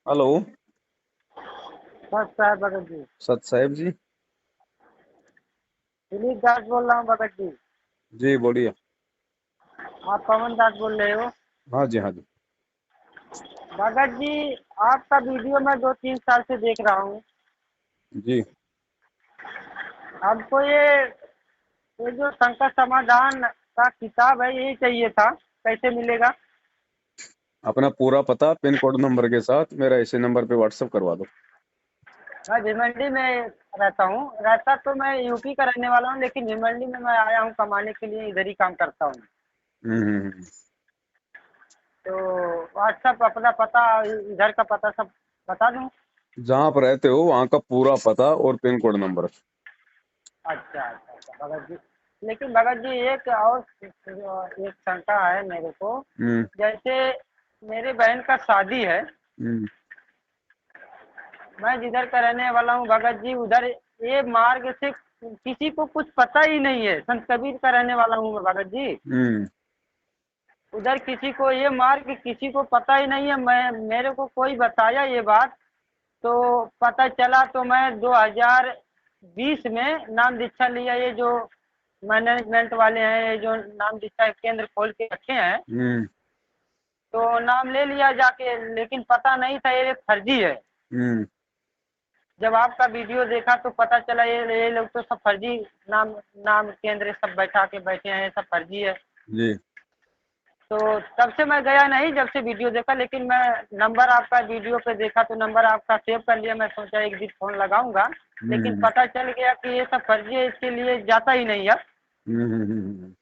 Hello. बस साहब भगत जी। सत साहेब जी। दिलीप दास बोल रहा हूँ भगत जी। जी बोलिए। आप पवन दास बोल रहे हो। हाँ जी, हाँ जी। भगत जी, आपका वीडियो मैं 2-3 साल से देख रहा हूँ। जी। हमको ये जो संकट समाधान का किताब है यही चाहिए था। कैसे मिलेगा? अपना पूरा पता पिन कोड नंबर के साथ मेरा इसी नंबर पे व्हाट्सएप करवा दो। मैं भिमंडी में रहता हूँ। रहता तो मैं यूपी का रहने वाला हूँ, लेकिन भिमंडी में मैं आया हूँ कमाने के लिए, इधर ही काम करता हूँ। हम्म। तो व्हाट्सअप अपना पता, इधर का पता सब बता दूँ? जहाँ आप रहते हो वहाँ का पूरा पता और पिन कोड नंबर। अच्छा अच्छा अच्छा भगत जी। लेकिन भगत जी एक और एक शंका है मेरे को। हम्म। जैसे मेरे बहन का शादी है। हम्म। मैं जिधर का रहने वाला हूँ भगत जी, उधर ये मार्ग से किसी को कुछ पता ही नहीं है। संत कबीर का रहने वाला हूँ मैं भगत जी। हम्म। उधर किसी को ये मार्ग किसी को पता ही नहीं है। मैं मेरे को कोई बताया ये बात, तो पता चला तो मैं 2020 में नाम दीक्षा लिया। ये जो मैनेजमेंट वाले हैं, ये जो नाम दीक्षा केंद्र खोल के रखे हैं, हम्म। तो नाम ले लिया जाके, लेकिन पता नहीं था ये फर्जी है। हम्म। जब आपका वीडियो देखा तो पता चला ये लोग तो सब फर्जी नाम नाम केंद्र सब बैठा के बैठे हैं, सब फर्जी है। जी। तो तब से मैं गया नहीं, जब से वीडियो देखा। लेकिन मैं नंबर आपका वीडियो पे देखा तो नंबर आपका सेव कर लिया। मैं सोचा एक दिन फोन लगाऊंगा, लेकिन हम्म। पता चल गया कि ये सब फर्जी है, इसके लिए जाता ही नहीं अब। हम्म।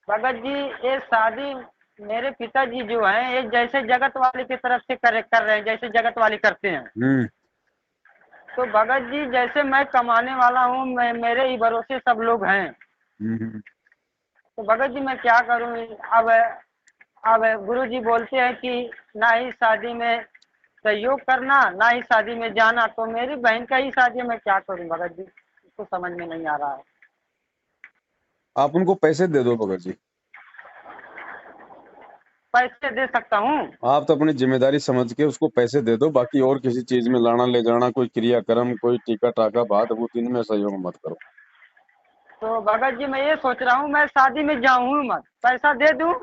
भगत जी, ये शादी मेरे पिताजी जो हैं ये जैसे जगत वाले की तरफ से कर रहे हैं, जैसे जगत वाले करते हैं। हम्म। तो भगत जी, जैसे मैं कमाने वाला हूँ, मैं मेरे ही भरोसे सब लोग हैं। हम्म। तो भगत जी मैं क्या करूँ? अब अब गुरु जी बोलते हैं कि ना ही शादी में सहयोग करना, ना ही शादी में जाना। तो मेरी बहन का ही शादी है, मैं क्या करूँ भगत जी? इसको समझ में नहीं आ रहा है। आप उनको पैसे दे दो भगत जी। पैसे दे सकता हूँ? आप तो अपनी जिम्मेदारी समझ के उसको पैसे दे दो, बाकी और किसी चीज में लाना ले जाना, कोई क्रियाक्रम, कोई टीका टाका बात वो तीन में सहयोग मत करो। तो भगत जी मैं ये सोच रहा हूँ, मैं शादी में जाऊँ मत, पैसा दे दूँ।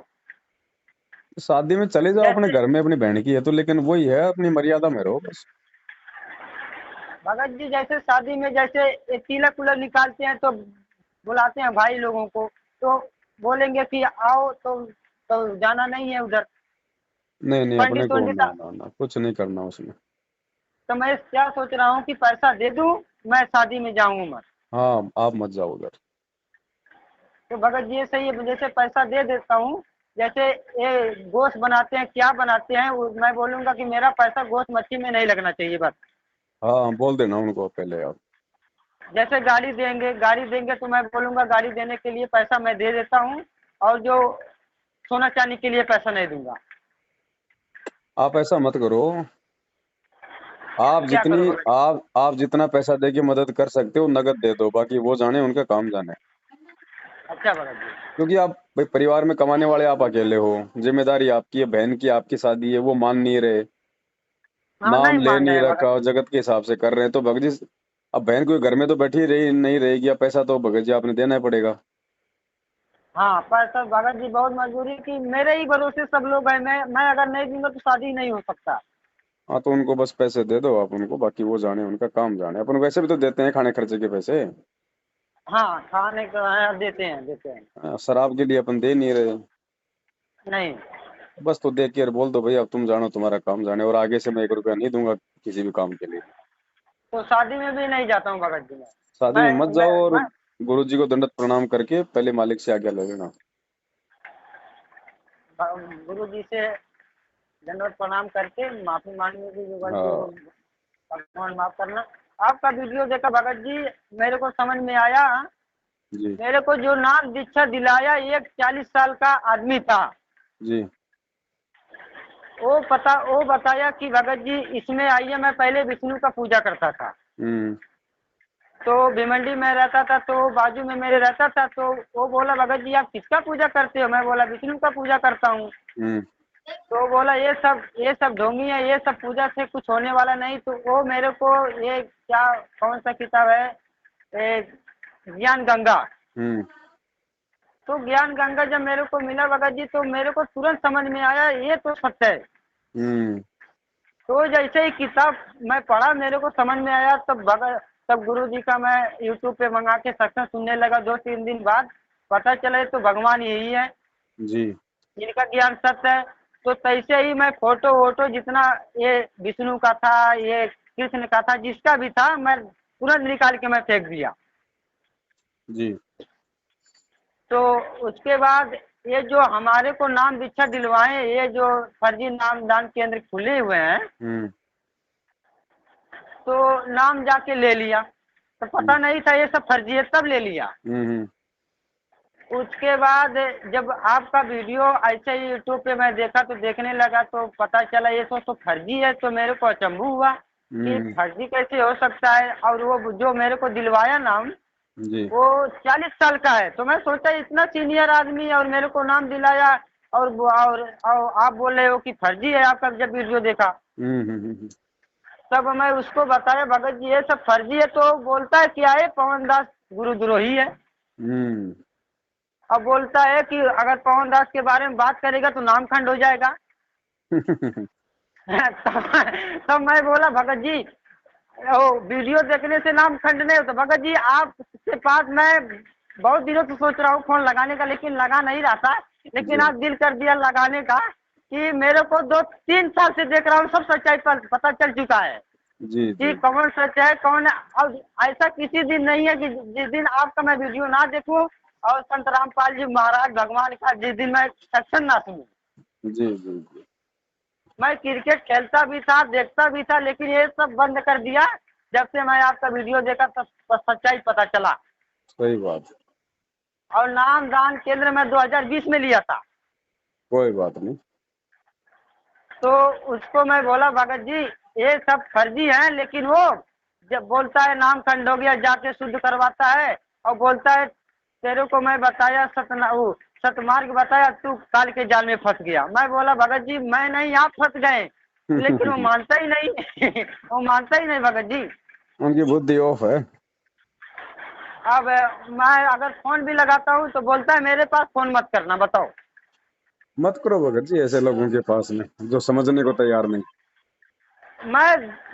शादी में चले जाओ, अपने जैसे घर में अपनी बहन की है तो, लेकिन वही है अपनी मर्यादा में रहो बस। भगत जी, जैसे शादी में जैसे ये तिलक उलक निकालते हैं तो बुलाते हैं भाई लोगों को, तो बोलेंगे कि आओ, तो जाना नहीं है उधर। नहीं नहीं, अपने पंडित को वंडित ना ना ना कुछ नहीं करना उसमें। तो मैं क्या सोच रहा हूँ कि पैसा दे दूँ, मैं शादी में जाऊँ मत। हाँ, आप मत जाओ उधर। तो भगत जी ये सही है, जैसे पैसा दे देता हूँ। जैसे ये गोश्त बनाते हैं, क्या बनाते हैं, मैं बोलूँगा कि मेरा पैसा गोश्त मच्छी में नहीं लगना चाहिए बस। हाँ, बोल देना उनको पहले आप। जैसे गाड़ी देंगे तो मैं बोलूँगा गाड़ी देने के लिए पैसा मैं दे देता हूँ, और जो सोना चांदी के लिए पैसा नहीं दूंगा। आप ऐसा मत करो। आप क्या जितनी करूँ भगत जी? आप जितना पैसा दे के मदद कर सकते हो नगद दे दो, बाकी वो जाने उनका काम जाने। अच्छा भगत जी। क्योंकि आप भाई परिवार में कमाने वाले आप अकेले हो। जिम्मेदारी आपकी है, बहन की आपकी शादी है, वो मान नहीं रहे, हाँ, नाम नहीं ले मान रहे नहीं हैं भगत रखा, जी। जगत के हिसाब से कर रहे हैं तो भगत जी। अब बहन कोई घर में तो बैठी रही नहीं रहेगी, अब पैसा तो भगत जी आपने देना ही पड़ेगा। हाँ, पैसा भगत जी बहुत मजबूरी की, मेरे ही भरोसे सब लोग हैं। मैं अगर नहीं दूंगा तो शादी नहीं हो सकता। हाँ, तो उनको बस पैसे दे दो आप उनको, बाकी वो जाने उनका काम जाने, अपन वैसे भी तो देते हैं खाने खर्चे के पैसे। हाँ, खाने का हाँ, देते हैं देते हैं। शराब के लिए अपन दे नहीं रहे। नहीं, बस तो देख के बोल दो भाई अब तुम जानो तुम्हारा काम जाने, और आगे से मैं 1 रुपया नहीं दूंगा किसी भी काम के लिए। तो शादी में भी नहीं जाता हूँ भगत जी मैं। शादी में मैं मत मैं जाओ, और मैं गुरु जी को दंडवत प्रणाम करके पहले मालिक से आज्ञा ले लेना। गुरु जी से दंडवत प्रणाम करके माफी मांगने की जो गलती हो, हाँ भगवान माफ करना। आपका वीडियो देखा भगत जी, मेरे को समझ में आया। जी। मेरे को जो नाम दीक्षा दिलाया एक 40 साल का आदमी था। जी। वो बताया कि भगत जी इसमें आइए, मैं पहले विष्णु का पूजा करता था। हम्म। तो भिमंडी में रहता था, तो बाजू में मेरे रहता था। तो वो बोला भगत जी आप किसका पूजा करते हो? मैं बोला विष्णु का पूजा करता हूँ। हम्म। तो बोला ये सब ढोंगी है, ये सब पूजा से कुछ होने वाला नहीं। तो वो मेरे को ये क्या कौन सा किताब है, ज्ञान गंगा। हम्म। तो ज्ञान गंगा जब मेरे को मिला भगत जी, तो मेरे को तुरंत समझ में आया ये तो सत्य है। हम्म। तो जैसे ही किताब मैं पढ़ा, मेरे को समझ में आया, तब गुरु जी का मैं यूट्यूब पे मंगा के सत्संग सुनने लगा। 2-3 दिन बाद पता चला ये तो भगवान यही है, जी। इनका ज्ञान सत्य है। तो तैसे ही मैं फोटो वोटो जितना ये विष्णु का था, ये कृष्ण का था, जिसका भी था, मैं तुरंत निकाल के मैं फेंक दिया। जी। तो उसके बाद ये जो हमारे को नाम दीक्षा दिलवाए, ये जो फर्जी नाम दान केंद्र खुले हुए हैं, हम्म। तो नाम जाके ले लिया। तो पता नहीं था ये सब फर्जी है, तब ले लिया। हम्म। उसके बाद जब आपका वीडियो ऐसे ही यूट्यूब पे मैं देखा, तो देखने लगा, तो पता चला ये तो फर्जी है। तो मेरे को अचंभू हुआ कि हम्म। फर्जी कैसे हो सकता है। और वो जो मेरे को दिलवाया नाम, जी। वो 40 साल का है। तो मैं सोचा इतना सीनियर आदमी है और मेरे को नाम दिलाया, और आप बोल रहे हो कि फर्जी है। आपका जब वीडियो देखा, हम्म। तब मैं उसको बताया भगत जी ये सब फर्जी है। तो बोलता है क्या है, पवन दास गुरुद्रोही है। हम्म। अब बोलता है कि अगर पवन दास के बारे में बात करेगा तो नाम खंड हो जाएगा। तो मैं बोला भगत जी, ओ वीडियो देखने से नाम खंड नहीं होता। भगत जी आपके पास मैं बहुत दिनों से सोच रहा हूँ फोन लगाने का, लेकिन लगा नहीं रहा था। लेकिन जी। आज दिल कर दिया लगाने का, कि मेरे को 2-3 साल से देख रहा हूँ, सब सच्चाई पर पता चल चुका है जी। कि जी। कौन सच है कौन है। और ऐसा किसी दिन नहीं है कि जिस दिन आपका मैं वीडियो ना देखूं, और संत रामपाल जी महाराज भगवान का जिस दिन मैं सत्संग ना सुनूं। जी। जी। जी। मैं क्रिकेट खेलता भी था, देखता भी था, लेकिन ये सब बंद कर दिया जब से मैं आपका वीडियो देखा, तब सच्चाई पता चला। सही बात है। और नाम दान केंद्र में 2020 में लिया था। कोई बात नहीं। तो उसको मैं बोला भगत जी ये सब फर्जी है, लेकिन वो जब बोलता है नाम खंड हो गया, जाके शुद्ध करवाता है। और बोलता है तेरे को मैं बताया सतमार्ग बताया, तू काल के जाल में फंस गया। मैं बोला भगत जी मैं नहीं, आप फंस गए। लेकिन वो मानता ही नहीं। वो मानता ही नहीं भगत जी। उनकी बुद्धि ऑफ है। अब मैं अगर फोन भी लगाता हूँ तो बोलता है मेरे पास फोन मत करना। बताओ। मत करो भगत जी ऐसे लोगों के पास में जो समझने को तैयार नहीं।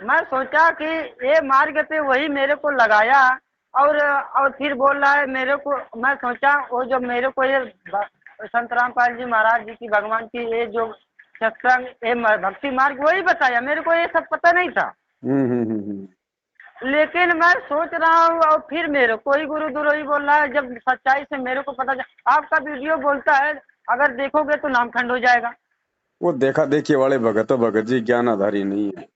मैं सोचा कि ये मार्ग पे वही मेरे को लगाया, और फिर बोल रहा है मेरे को। मैं सोचा वो जो मेरे को ये संत रामपाल जी महाराज जी की भगवान की ये जो सत्संग, ये भक्ति मार्ग वही बताया, मेरे को ये सब पता नहीं था। हम्म। लेकिन मैं सोच रहा हूँ, और फिर मेरे को ही गुरुद्रोही बोल रहा है, जब सच्चाई से मेरे को पता चला। आपका वीडियो बोलता है अगर देखोगे तो नाम खंड हो जाएगा। वो देखा देखी वाले भगत, भगत जी ज्ञान आधारी नहीं है।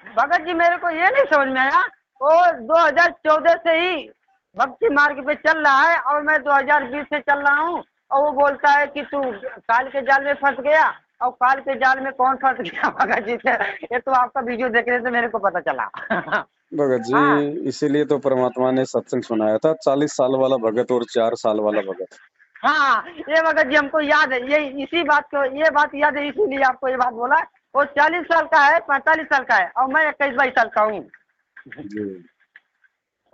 भगत जी मेरे को ये नहीं समझ में आया, वो 2014 से ही भक्ति मार्ग पे चल रहा है, और मैं 2020 से चल रहा हूँ। और वो बोलता है कि तू काल के जाल में फंस गया। और काल के जाल में कौन फंस गया भगत जी से, ये तो आपका वीडियो देखने से मेरे को पता चला। भगत जी हाँ इसीलिए तो परमात्मा ने सत्संग सुनाया था, 40 साल वाला भगत और 4 साल वाला भगत। हाँ, ये भगत जी हमको याद है, ये इसी बात को, ये बात याद है, इसीलिए आपको ये बात बोला। वो 40 साल का है, 45 साल का है, और मैं 21-22 साल का हूँ। जी।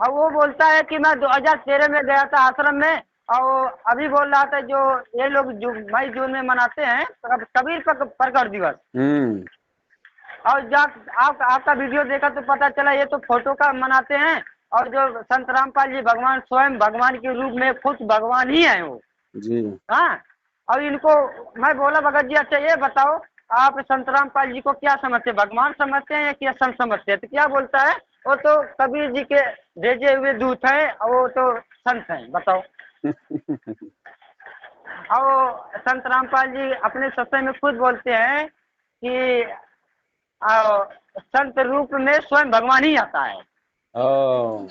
और वो बोलता है कि मैं 2013 में गया था आश्रम में। और अभी बोल रहा था जो ये लोग जो मई जून में मनाते हैं कबीर प्रकट दिवस। हम्म। और जब आपका वीडियो देखा तो पता चला ये तो फोटो का मनाते हैं। और जो संत रामपाल जी भगवान स्वयं भगवान के रूप में खुद भगवान ही है वो। जी। हाँ। और इनको मैं बोला भगत जी अच्छा ये बताओ, आप संत रामपाल जी को क्या समझते हैं, भगवान समझते हैं या क्या संत समझते हैं? तो क्या बोलता है, वो तो कबीर जी के भेजे हुए दूत हैं, और वो तो संत हैं। बताओ। और संत रामपाल जी अपने सत्संग में खुद बोलते हैं कि संत रूप में स्वयं भगवान ही आता है। हाँ।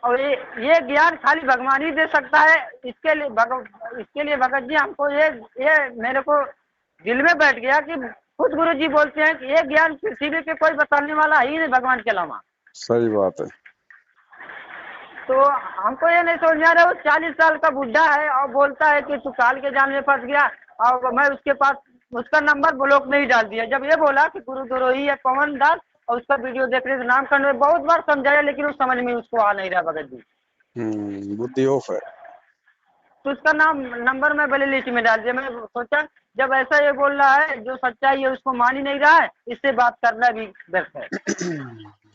और ये ज्ञान खाली भगवान ही दे सकता है। इसके लिए भगत जी हमको ये मेरे को दिल में बैठ गया कि खुद गुरु जी बोलते हैं कि ये ज्ञान पृथ्वी पे कोई बताने वाला ही नहीं भगवान के अलावा। सही बात है। तो हमको ये नहीं समझ में आ रहा, वो 40 साल का बुढ़ा है और बोलता है कि तू काल के जाल में फंस गया। और मैं उसके पास उसका नंबर ब्लॉक में ही डाल दिया। जब ये बोला कि गुरुद्रोही है पवन दास और उसका वीडियो देख रहे थे नाम करने, बहुत बार समझाया लेकिन वो समझ में उसको आ नहीं रहा भगत जी। बुद्धि ऑफ है। तो उसका नाम नंबर मैं भले लिस्ट में डाल दिया। मैंने सोचा जब ऐसा ये बोल रहा है जो सच्चाई है उसको मान ही नहीं रहा है, इससे बात करना भी व्यर्थ है।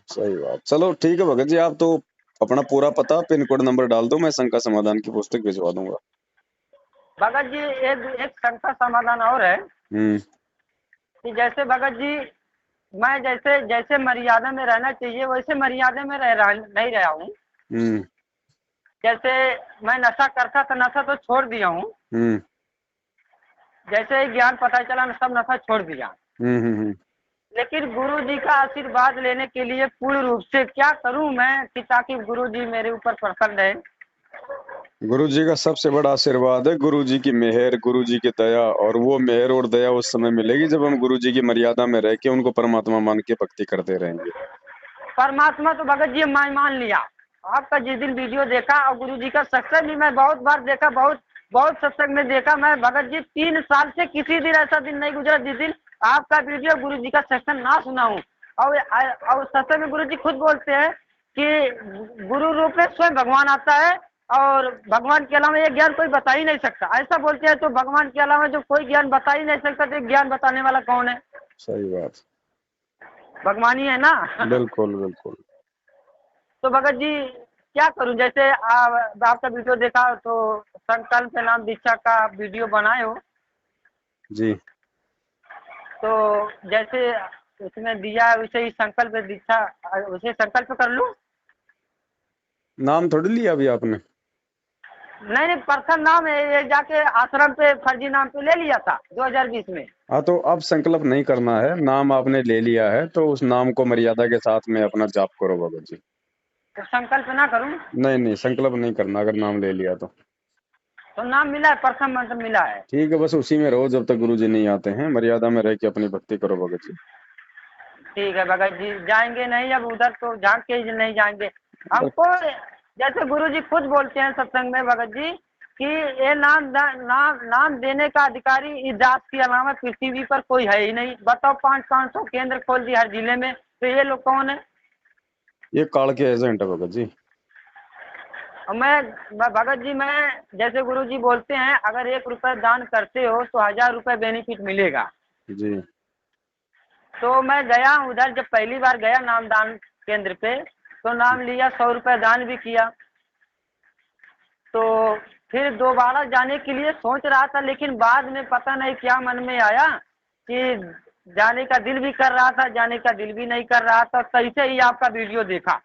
सही बात। चलो ठीक है भगत जी, आप तो अपना पूरा पता पिन कोड नंबर डाल दो, मैं शंका समाधान की पुस्तक भिजवा दूंगा। भगत जी एक एक शंका समाधान और है हम्म। कि जैसे भगत जी मैं जैसे जैसे मर्यादा में रहना चाहिए वैसे मर्यादा में नहीं रहा हूँ। हम्म। जैसे मैं नशा करता था, नशा तो छोड़ दिया हूँ। हम्म। जैसे ही ज्ञान पता चला सब नशा छोड़ दिया। हम्म। लेकिन गुरु जी का आशीर्वाद लेने के लिए पूर्ण रूप से क्या करूं मैं कि ताकि गुरु जी मेरे ऊपर प्रसन्न रहे। गुरु जी का सबसे बड़ा आशीर्वाद है गुरु जी की मेहर, गुरु जी की दया, और वो मेहर और दया उस समय मिलेगी जब हम गुरु जी की मर्यादा में रह के उनको परमात्मा मान के भक्ति करते रहेंगे। परमात्मा तो भगत जी मैं मान लिया। आपका जिस दिन वीडियो देखा और गुरु जी का सत्संग भी मैं बहुत बार देखा, बहुत बहुत सत्संग में देखा। मैं भगत जी 3 साल से किसी दिन ऐसा दिन नहीं गुजरा जिस दिन आपका वीडियो गुरु जी का सत्संग ना सुना हूँ। और सत्संग में गुरु जी खुद बोलते हैं कि गुरु रूप में स्वयं भगवान आता है और भगवान के अलावा ये ज्ञान कोई बता ही नहीं सकता। ऐसा बोलते हैं तो भगवान के अलावा जो कोई ज्ञान बता ही नहीं सकता तो ज्ञान बताने वाला कौन है? सही बात। भगवान ही है ना। बिल्कुल बिल्कुल। तो भगत जी क्या करूं? जैसे आपका वीडियो देखा तो संकल्प नाम दीक्षा का वीडियो बनाए हो, जी। तो जैसे उसमें दिया वैसे ही संकल्प दीक्षा उसे संकल्प कर लूं? नाम थोड़ी लिया अभी आपने। नहीं नहीं, प्रथम नाम ये जाके आश्रम पे फर्जी नाम पे ले लिया था 2020 में। हाँ तो अब संकल्प नहीं करना है, नाम आपने ले लिया है तो उस नाम को मर्यादा के साथ में अपना जाप करो भगत जी। तो संकल्प ना करूं? नहीं नहीं, संकल्प नहीं करना अगर नाम ले लिया तो। तो नाम मिला है, प्रथम मंत्र मिला है। ठीक है, बस उसी में रहो जब तक गुरु जी नहीं आते हैं, मर्यादा में रह के अपनी भक्ति करो भगत जी। ठीक है भगत जी, जाएंगे नहीं अब उधर तो झांक के ही नहीं जाएंगे हमको। जैसे गुरु जी खुद बोलते हैं सत्संग में भगत जी कि ये नाम देने का अधिकारी इस जात के अलावा पृथ्वी पर कोई है ही नहीं। बताओ 500 केंद्र खोल दिए हर जिले में, तो ये लोग कौन है? ये काल के एजेंट है भगत जी। और मैं भगत जी मैं जैसे गुरु जी बोलते हैं अगर 1 रुपए दान करते हो तो 1000 रुपए बेनिफिट मिलेगा। जी। तो मैं गया उधर, जब पहली बार गया नाम दान केंद्र पे तो नाम लिया, 100 रुपए दान भी किया। तो फिर दोबारा जाने के लिए सोच रहा था लेकिन बाद में पता नहीं क्या मन में आया कि जाने का दिल भी कर रहा था, जाने का दिल भी नहीं कर रहा था। कैसे ही आपका वीडियो देखा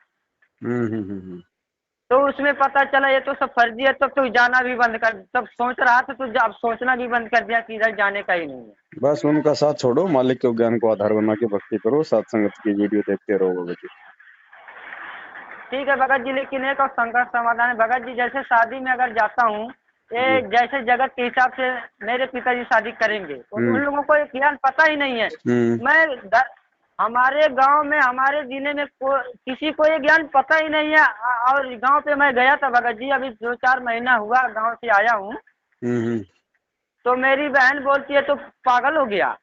तो उसमें पता चला ये तो सब फर्जी है। तो जाना भी बंद कर, तब सोच रहा था तो अब सोचना भी बंद कर दिया कि इधर जाने का ही नहीं है। बस उनका साथ छोड़ो, मालिक के ज्ञान को आधार बना के भक्ति करो, सत्संगत की वीडियो देखते रहो भगत जी। ठीक है भगत जी, लेकिन एक और संघर्ष समाधान है भगत जी। जैसे शादी में अगर जाता हूँ, ये जैसे जगत के हिसाब से मेरे पिताजी शादी करेंगे, उन लोगों को ज्ञान पता ही नहीं है। मैं हमारे गांव में हमारे जिले में किसी को ये ज्ञान पता ही नहीं है। और गांव पे मैं गया था भगत जी, अभी 2-4 महीना हुआ गांव से आया हूँ। तो मेरी बहन बोलती है तो पागल हो गया।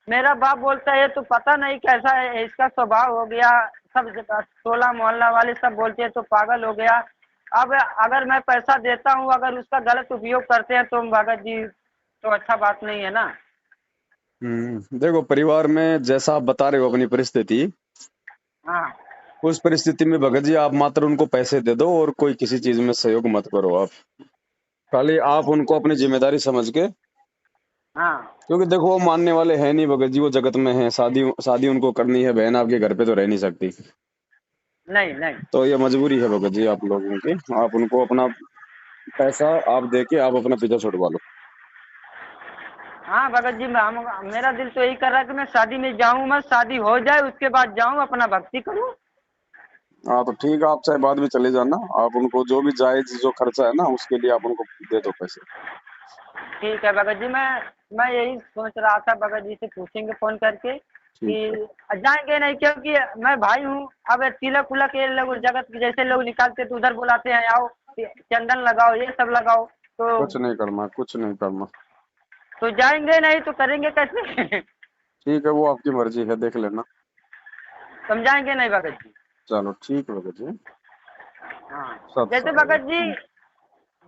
मेरा बाप बोलता है तो पता नहीं कैसा है इसका स्वभाव हो गया। सब टोला मोहल्ला वाले सब बोलते हैं तो पागल हो गया। अब अगर मैं पैसा देता हूँ अगर उसका गलत उपयोग करते हैं तो भगत जी तो अच्छा बात नहीं है ना। देखो, परिवार में जैसा आप बता रहे हो अपनी परिस्थिति, हाँ उस परिस्थिति में भगत जी आप मात्र उनको पैसे दे दो और कोई किसी चीज में सहयोग मत करो। आप खाली आप उनको अपनी जिम्मेदारी समझ के, हाँ, क्योंकि देखो वो मानने वाले हैं नहीं भगत जी, वो जगत में है, शादी शादी उनको करनी है, बहन आपके घर पे तो रह नहीं सकती। नहीं नहीं, तो ये मजबूरी है भगत जी आप लोगों की, आप उनको अपना पैसा आप दे के आप अपना पीछा छुड़वा लो। हाँ भगत जी मेरा दिल तो यही कर रहा है कि मैं शादी में जाऊँ, मैं शादी हो जाए उसके बाद जाऊँ अपना भक्ति करूँ। हाँ तो ठीक है, आप चाहे बाद में चले जाना, आप उनको जो भी जायज जो खर्चा है ना उसके लिए आप उनको दे दो पैसे। ठीक है भगत जी, मैं यही सोच रहा था भगत जी से पूछेंगे फोन करके कि जाएंगे नहीं, क्योंकि मैं भाई हूँ। अब तिलक उलक ये लोग जगत जैसे लोग निकालते तो उधर बुलाते हैं आओ चंदन लगाओ ये सब लगाओ। तो कुछ नहीं करना, कुछ नहीं करना। तो जाएंगे नहीं तो करेंगे कैसे? ठीक है, वो आपकी मर्जी है, देख लेना। समझाएंगे नहीं भगत जी? चलो ठीक है भगत जी। हाँ सत जैसे साहब।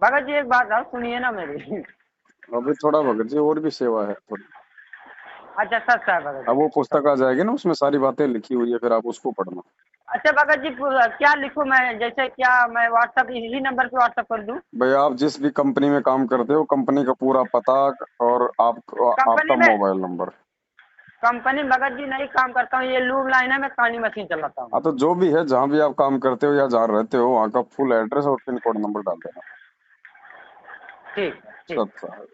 भगत जी एक बात और सुनिए ना मेरी। अभी थोड़ा भगत जी और भी सेवा है थोड़ी। अच्छा सच है भगत अब वो जी। पुस्तक आ जाएगी ना, उसमें सारी बातें लिखी हुई है, फिर आप उसको पढ़ना। अच्छा भगत जी क्या लिखूं मैं, जैसे क्या मैं व्हाट्सएप इसी नंबर पे व्हाट्सएप कर दूं? भाई आप जिस भी कंपनी में काम करते हो, कंपनी का पूरा पता और कंपनी आपका में mobile number. Company Bhagat ji नहीं काम करता हूँ, ये लूम लाइन है, मैं कानी मशीन चलाता हूँ। हाँ तो जो भी है, जहाँ भी आप काम करते हो या जहाँ रहते हो, वहाँ का फुल एड्रेस और पिन कोड नंबर डाल देना। ठीक है ठीक। सत साहब।